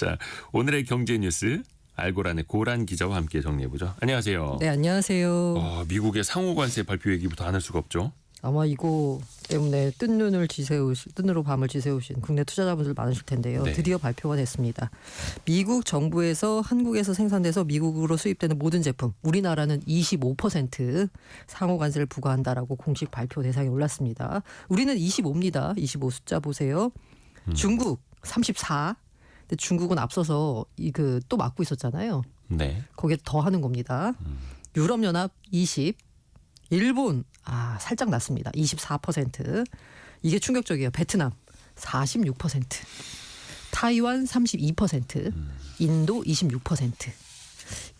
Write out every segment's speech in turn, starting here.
자, 오늘의 경제 뉴스 알고란의 고란 기자와 함께 정리해보죠. 안녕하세요. 네, 안녕하세요. 미국의 상호 관세 발표 얘기부터 안 할 수가 없죠. 아마 이거 때문에 뜬 눈으로 밤을 지새우신 국내 투자자분들 많으실 텐데요. 네. 드디어 발표가 됐습니다. 미국 정부에서 한국에서 생산돼서 미국으로 수입되는 모든 제품, 우리나라는 25% 상호 관세를 부과한다라고 공식 발표 대상에 올랐습니다. 우리는 25입니다. 25 숫자 보세요. 중국 34. 근데 중국은 앞서서 또 막고 있었잖아요. 네. 거기에 더 하는 겁니다. 유럽연합 20. 일본 살짝 낮습니다. 24%. 이게 충격적이에요. 베트남 46%. 타이완 32%. 인도 26%.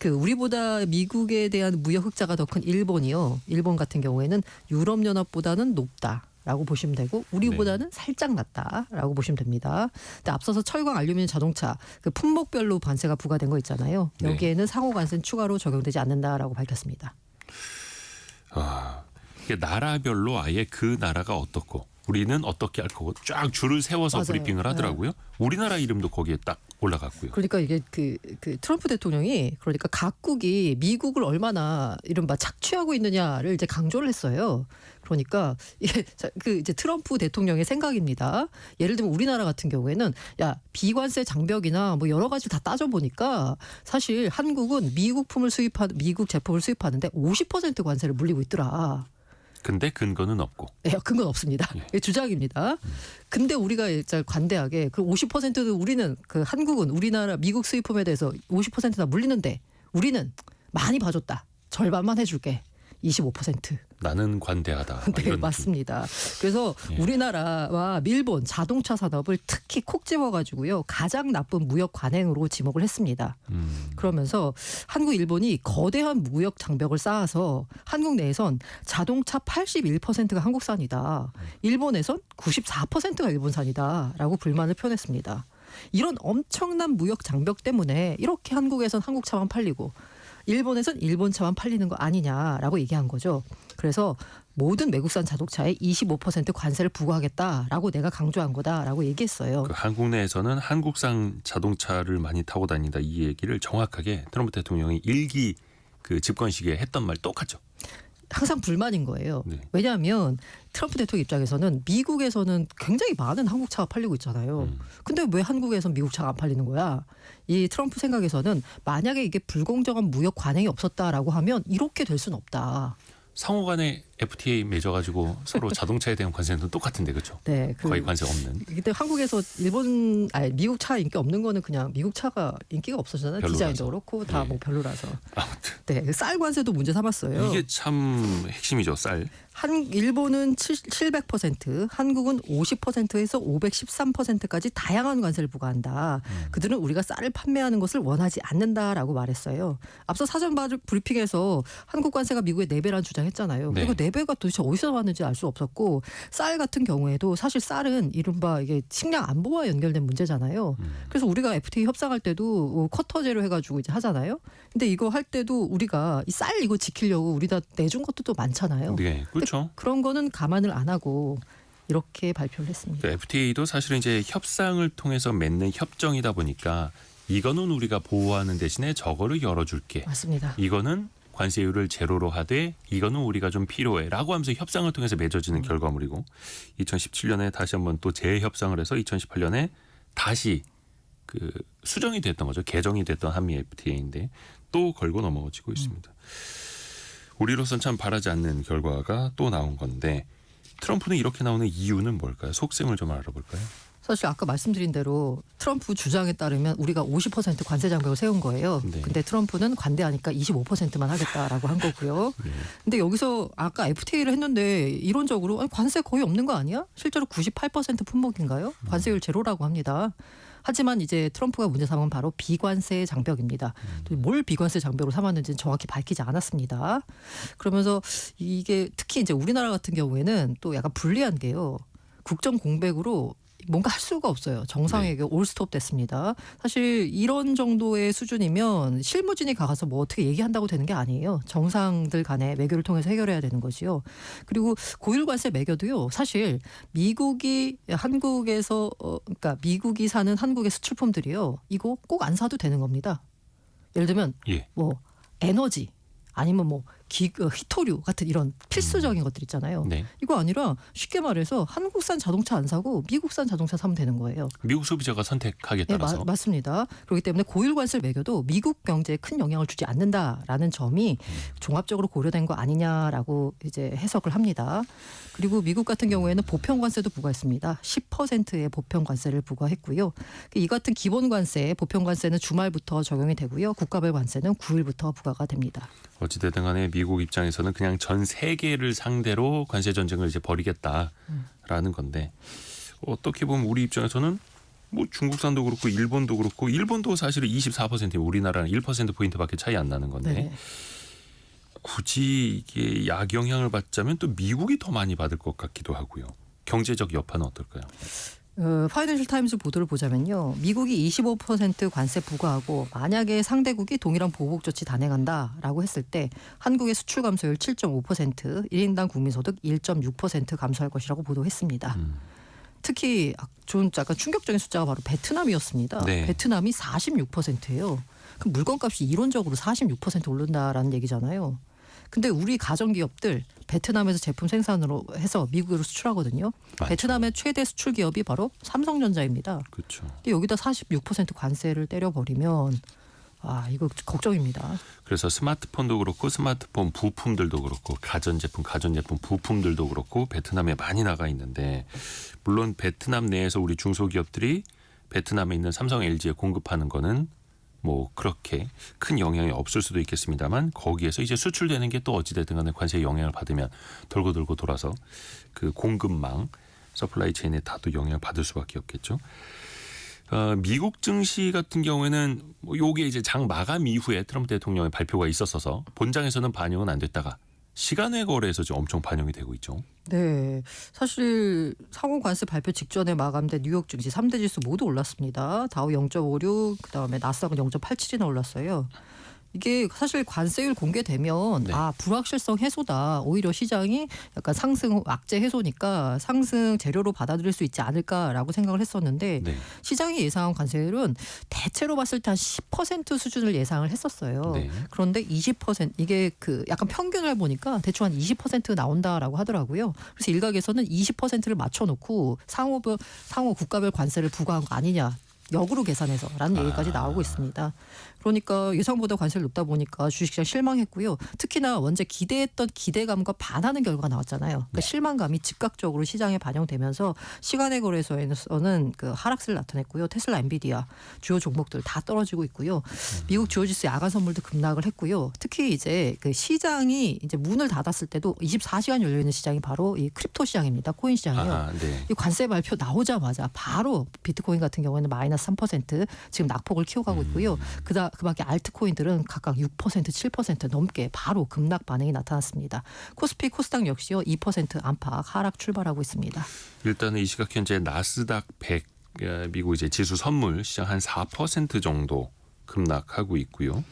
우리보다 미국에 대한 무역 흑자가 더 큰 일본이요. 일본 같은 경우에는 유럽연합보다는 높다라고 보시면 되고 우리보다는 살짝 낮다라고 보시면 됩니다. 근데 앞서서 철강, 알루미늄, 자동차 품목별로 관세가 부과된 거 있잖아요. 여기에는 상호 관세는 추가로 적용되지 않는다라고 밝혔습니다. 이게 나라별로 아예 그 나라가 어떻고 우리는 어떻게 할 거고 쫙 줄을 세워서 맞아요. 브리핑을 하더라고요. 우리나라 이름도 거기에 딱 올라갔고요. 그러니까 이게 트럼프 대통령이 그러니까 각국이 미국을 얼마나 이른바 착취하고 있느냐를 이제 강조를 했어요. 그러니까 이게 이제 트럼프 대통령의 생각입니다. 예를 들면 우리나라 같은 경우에는 비관세 장벽이나 뭐 여러 가지 다 따져 보니까 사실 한국은 미국 제품을 수입하는데 50% 관세를 물리고 있더라. 근데 근거는 없고. 네, 근건 없습니다. 예. 주장입니다. 근데 우리가 일단 관대하게 50%도 우리는 한국은 우리나라 미국 수입품에 대해서 50% 다 물리는데 우리는 많이 봐줬다. 절반만 해줄게. 25%. 나는 관대하다. 네, 이런 맞습니다. 그래서 우리나라와 일본 자동차 산업을 특히 콕 집어가지고요. 가장 나쁜 무역 관행으로 지목을 했습니다. 그러면서 한국, 일본이 거대한 무역 장벽을 쌓아서 한국 내에선 자동차 81%가 한국산이다. 일본에선 94%가 일본산이다라고 불만을 표현했습니다. 이런 엄청난 무역 장벽 때문에 이렇게 한국에선 한국차만 팔리고 일본에선 일본차만 팔리는 거 아니냐라고 얘기한 거죠. 그래서 모든 외국산 자동차에 25% 관세를 부과하겠다라고 내가 강조한 거다라고 얘기했어요. 한국 내에서는 한국산 자동차를 많이 타고 다닌다 이 얘기를 정확하게 트럼프 대통령이 일기 집권 시기에 했던 말 똑같죠. 항상 불만인 거예요. 네. 왜냐하면 트럼프 대통령 입장에서는 미국에서는 굉장히 많은 한국차가 팔리고 있잖아요. 근데 왜 한국에서는 미국차가 안 팔리는 거야? 이 트럼프 생각에서는 만약에 이게 불공정한 무역 관행이 없었다라고 하면 이렇게 될 수는 없다. 상호 간에 FTA 맺어가지고 서로 자동차에 대한 관세는 똑같은데 그렇죠? 네, 거의 관세 없는. 근데 한국에서 미국 차 인기 없는 거는 그냥 미국 차가 인기가 없어잖아요. 별로라서. 디자인도 그렇고 다 네. 별로라서. 아무튼 네, 쌀 관세도 문제 삼았어요. 이게 참 핵심이죠. 쌀. 일본은 700%, 한국은 50%에서 513%까지 다양한 관세를 부과한다. 그들은 우리가 쌀을 판매하는 것을 원하지 않는다라고 말했어요. 앞서 사전 브리핑에서 한국 관세가 미국의 4배라는 주장했잖아요. 네. 그리고 4배가 도대체 어디서 왔는지 알 수 없었고 쌀 같은 경우에도 사실 쌀은 이른바 이게 식량 안보와 연결된 문제잖아요. 그래서 우리가 FTA 협상할 때도 쿼터제로 해가지고 이제 하잖아요. 근데 이거 할 때도 우리가 이 쌀 이거 지키려고 우리가 내준 것도 또 많잖아요. 네, 그렇죠. 그런 거는 감안을 안 하고 이렇게 발표를 했습니다. FTA도 사실은 이제 협상을 통해서 맺는 협정이다 보니까 이거는 우리가 보호하는 대신에 저거를 열어줄게. 맞습니다. 이거는 관세율을 제로로 하되 이거는 우리가 좀 필요해라고 하면서 협상을 통해서 맺어지는 결과물이고 2017년에 다시 한번 또 재협상을 해서 2018년에 다시 수정이 됐던 거죠. 개정이 됐던 한미 FTA인데 또 걸고 넘어지고 있습니다. 우리로선 참 바라지 않는 결과가 또 나온 건데 트럼프는 이렇게 나오는 이유는 뭘까요? 속셈을 좀 알아볼까요? 사실 아까 말씀드린 대로 트럼프 주장에 따르면 우리가 50% 관세 장벽을 세운 거예요. 네. 근데 트럼프는 관대하니까 25%만 하겠다라고 한 거고요. 네. 근데 여기서 아까 FTA를 했는데 이론적으로 관세 거의 없는 거 아니야? 실제로 98% 품목인가요? 관세율 제로라고 합니다. 하지만 이제 트럼프가 문제 삼은 바로 비관세 장벽입니다. 뭘 비관세 장벽으로 삼았는지는 정확히 밝히지 않았습니다. 그러면서 이게 특히 이제 우리나라 같은 경우에는 또 약간 불리한 게요. 국정 공백으로 뭔가 할 수가 없어요. 정상회계 올스톱 됐습니다. 사실 이런 정도의 수준이면 실무진이 가서 뭐 어떻게 얘기한다고 되는 게 아니에요. 정상들 간의 외교를 통해서 해결해야 되는 거지요. 그리고 고율 관세 매겨도요. 사실 미국이 한국에서 그러니까 미국이 사는 한국의 수출품들이요. 이거 꼭 안 사도 되는 겁니다. 예를 들면 예. 뭐 에너지 아니면 뭐 히토류 같은 이런 필수적인 것들 있잖아요. 네. 이거 아니라 쉽게 말해서 한국산 자동차 안 사고 미국산 자동차 사면 되는 거예요. 미국 소비자가 선택하기에 네, 따라서. 맞습니다. 그렇기 때문에 고율 관세를 매겨도 미국 경제에 큰 영향을 주지 않는다라는 점이 종합적으로 고려된 거 아니냐라고 이제 해석을 합니다. 그리고 미국 같은 경우에는 보편 관세도 부과했습니다. 10%의 보편 관세를 부과했고요. 이 같은 기본 관세, 보편 관세는 주말부터 적용이 되고요. 국가별 관세는 9일부터 부과가 됩니다. 어찌됐든 간에 미국 입장에서는 그냥 전 세계를 상대로 관세 전쟁을 이제 벌이겠다라는 건데 어떻게 보면 우리 입장에서는 뭐 중국산도 그렇고 일본도 그렇고 일본도 사실은 24%이면 우리나라는 1%포인트밖에 차이 안 나는 건데 네. 굳이 이게 약영향을 받자면 또 미국이 더 많이 받을 것 같기도 하고요. 경제적 여파는 어떨까요? 파이낸셜 타임스 보도를 보자면요. 미국이 25% 관세 부과하고 만약에 상대국이 동일한 보복 조치 단행한다라고 했을 때 한국의 수출 감소율 7.5%, 1인당 국민소득 1.6% 감소할 것이라고 보도했습니다. 특히 좀 약간 충격적인 숫자가 바로 베트남이었습니다. 네. 베트남이 46%예요. 그럼 물건값이 이론적으로 46% 오른다라는 얘기잖아요. 근데 우리 가정기업들 베트남에서 제품 생산으로 해서 미국으로 수출하거든요. 맞죠. 베트남의 최대 수출 기업이 바로 삼성전자입니다. 그렇죠. 근데 여기다 46% 관세를 때려버리면 이거 걱정입니다. 그래서 스마트폰도 그렇고 스마트폰 부품들도 그렇고 가전제품 부품들도 그렇고 베트남에 많이 나가 있는데 물론 베트남 내에서 우리 중소기업들이 베트남에 있는 삼성, LG에 공급하는 거는 뭐 그렇게 큰 영향이 없을 수도 있겠습니다만 거기에서 이제 수출되는 게 또 어찌됐든 간에 관세의 영향을 받으면 돌고 돌아서 그 공급망 서플라이 체인에 다 또 영향을 받을 수밖에 없겠죠. 미국 증시 같은 경우에는 뭐 요게 이제 장 마감 이후에 트럼프 대통령의 발표가 있었어서 본장에서는 반영은 안 됐다가 시간외 거래에서 지금 엄청 반영이 되고 있죠. 네, 사실 상호 관세 발표 직전에 마감된 뉴욕 증시 3대 지수 모두 올랐습니다. 다우 0.56, 그다음에 나스닥은 0.87이나 올랐어요. 이게 사실 관세율 공개되면 네. 불확실성 해소다. 오히려 시장이 약간 상승 악재 해소니까 상승 재료로 받아들일 수 있지 않을까라고 생각을 했었는데 네. 시장이 예상한 관세율은 대체로 봤을 때 한 10% 수준을 예상을 했었어요. 네. 그런데 20% 이게 그 약간 평균을 보니까 대충 한 20% 나온다라고 하더라고요. 그래서 일각에서는 20%를 맞춰놓고 상호 국가별 관세를 부과한 거 아니냐. 역으로 계산해서라는 얘기까지 나오고 있습니다. 그러니까 예상보다 관세를 높다 보니까 주식시장 실망했고요. 특히나 원래 기대했던 기대감과 반하는 결과가 나왔잖아요. 그러니까 네. 실망감이 즉각적으로 시장에 반영되면서 시간의 거래소에서는 그 하락세를 나타냈고요. 테슬라, 엔비디아 주요 종목들 다 떨어지고 있고요. 미국 주요지수 야간 선물도 급락을 했고요. 특히 이제 그 시장이 이제 문을 닫았을 때도 24시간 열려 있는 시장이 바로 이 크립토 시장입니다. 코인 시장이요. 네. 이 관세 발표 나오자마자 바로 비트코인 같은 경우에는 마이너스 3% 지금 낙폭을 키워가고 있고요. 그밖에 알트코인들은 각각 6%, 7% 넘게 바로 급락 반응이 나타났습니다. 코스피, 코스닥 역시요 2% 안팎 하락 출발하고 있습니다. 일단은 이 시각 현재 나스닥 100 미국 이제 지수 선물 시장 한 4% 정도 급락하고 있고요.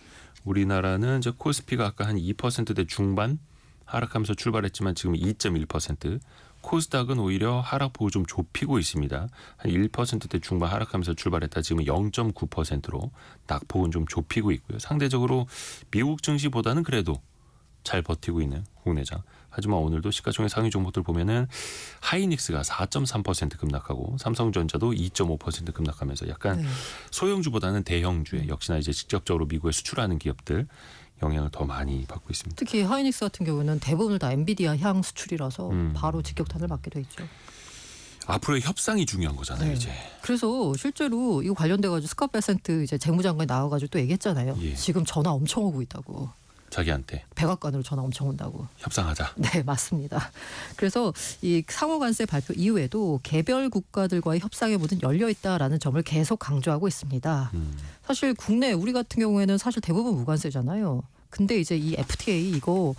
우리나라는 이제 코스피가 아까 한 2%대 중반 하락하면서 출발했지만 지금 2.1%. 코스닥은 오히려 하락폭을 좀 좁히고 있습니다. 한 1%대 중반 하락하면서 출발했다 지금 0.9%로 낙폭은 좀 좁히고 있고요. 상대적으로 미국 증시보다는 그래도 잘 버티고 있는 국내장. 하지만 오늘도 시가총액 상위 종목들 보면은 하이닉스가 4.3% 급락하고 삼성전자도 2.5% 급락하면서 약간 소형주보다는 대형주에 역시나 이제 직접적으로 미국에 수출하는 기업들 영향을 더 많이 받고 있습니다. 특히 하이닉스 같은 경우는 대부분을 다 엔비디아 향 수출이라서 바로 직격탄을 맞게 돼 있죠. 앞으로의 협상이 중요한 거잖아요, 이제. 그래서 실제로 이거 관련돼가지고 스캇 베센트 이제 재무장관이 나와가지고 또 얘기했잖아요. 예. 지금 전화 엄청 오고 있다고. 자기한테 백악관으로 전화 엄청 온다고. 협상하자. 네, 맞습니다. 그래서 이 상호관세 발표 이후에도 개별 국가들과의 협상의 문은 열려 있다라는 점을 계속 강조하고 있습니다. 사실 국내 우리 같은 경우에는 사실 대부분 무관세잖아요. 근데 이제 이 FTA 이거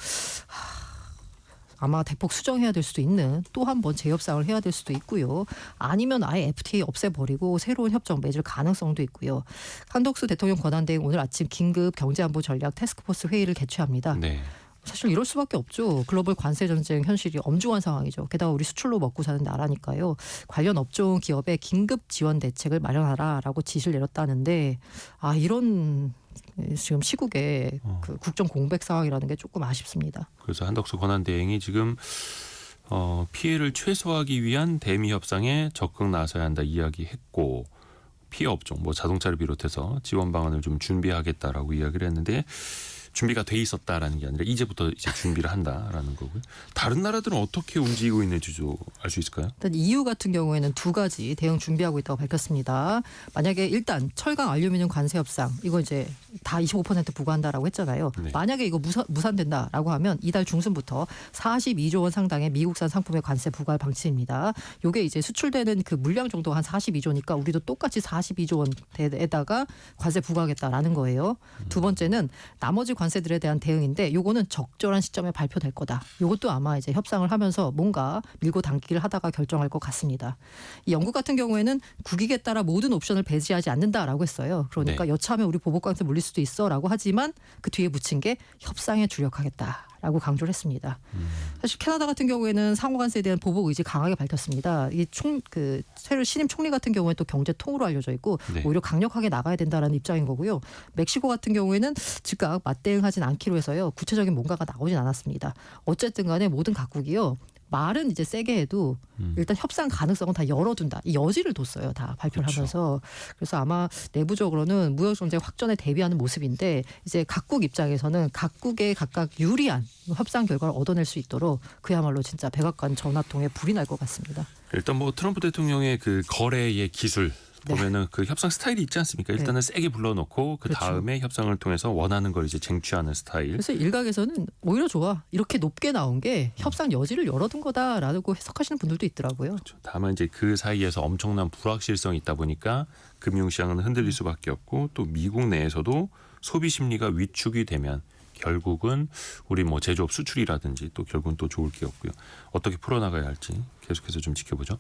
아마 대폭 수정해야 될 수도 있는 또 한 번 재협상을 해야 될 수도 있고요. 아니면 아예 FTA 없애버리고 새로운 협정 맺을 가능성도 있고요. 한덕수 대통령 권한대행 오늘 아침 긴급 경제안보 전략 태스크포스 회의를 개최합니다. 네. 사실 이럴 수밖에 없죠. 글로벌 관세 전쟁 현실이 엄중한 상황이죠. 게다가 우리 수출로 먹고 사는 나라니까요. 관련 업종 기업에 긴급 지원 대책을 마련하라라고 지시를 내렸다는데 이런 지금 시국에 그 국정 공백 상황이라는 게 조금 아쉽습니다. 그래서 한덕수 권한대행이 지금 피해를 최소화하기 위한 대미 협상에 적극 나서야 한다 이야기했고 피해 업종 뭐 자동차를 비롯해서 지원 방안을 좀 준비하겠다라고 이야기를 했는데 준비가 돼 있었다라는 게 아니라 이제부터 이제 준비를 한다라는 거고요. 다른 나라들은 어떻게 움직이고 있는지 좀 알 수 있을까요? 일단 EU 같은 경우에는 두 가지 대응 준비하고 있다고 밝혔습니다. 만약에 일단 철강 알루미늄 관세 협상 이거 이제 다 25% 부과한다라고 했잖아요. 네. 만약에 이거 무산된다라고 하면 이달 중순부터 42조 원 상당의 미국산 상품의 관세 부과할 방침입니다. 이게 이제 수출되는 그 물량 정도 한 42조니까 우리도 똑같이 42조 원에다가 관세 부과하겠다라는 거예요. 두 번째는 나머지 관세들에 대한 대응인데 요거는 적절한 시점에 발표될 거다. 요것도 아마 이제 협상을 하면서 뭔가 밀고 당기기를 하다가 결정할 것 같습니다. 이 영국 같은 경우에는 국익에 따라 모든 옵션을 배제하지 않는다라고 했어요. 그러니까 네. 여차하면 우리 보복관세 물릴 수도 있어라고 하지만 그 뒤에 붙인 게 협상에 주력하겠다. 라고 강조를 했습니다. 사실 캐나다 같은 경우에는 상호관세에 대한 보복 의지 강하게 밝혔습니다. 이 새로 신임 총리 같은 경우에 또 경제 통으로 알려져 있고 네. 오히려 강력하게 나가야 된다라는 입장인 거고요. 멕시코 같은 경우에는 즉각 맞대응하진 않기로 해서요. 구체적인 뭔가가 나오진 않았습니다. 어쨌든 간에 모든 각국이요. 말은 이제 세게 해도 일단 협상 가능성은 다 열어둔다. 이 여지를 뒀어요. 다 발표를 그렇죠. 하면서. 그래서 아마 내부적으로는 무역 경제 확전에 대비하는 모습인데 이제 각국 입장에서는 각국에 각각 유리한 협상 결과를 얻어낼 수 있도록 그야말로 진짜 백악관 전화통에 불이 날 것 같습니다. 일단 뭐 트럼프 대통령의 그 거래의 기술 네. 보면은 그 협상 스타일이 있지 않습니까? 일단은 세게 불러놓고 그 그렇죠. 다음에 협상을 통해서 원하는 걸 이제 쟁취하는 스타일. 그래서 일각에서는 오히려 좋아. 이렇게 높게 나온 게 협상 여지를 열어둔 거다라고 해석하시는 분들도 있더라고요. 그렇죠. 다만 이제 그 사이에서 엄청난 불확실성이 있다 보니까 금융시장은 흔들릴 수밖에 없고 또 미국 내에서도 소비 심리가 위축이 되면 결국은 우리 뭐 제조업 수출이라든지 또 결국은 또 좋을 게 없고요. 어떻게 풀어나가야 할지 계속해서 좀 지켜보죠.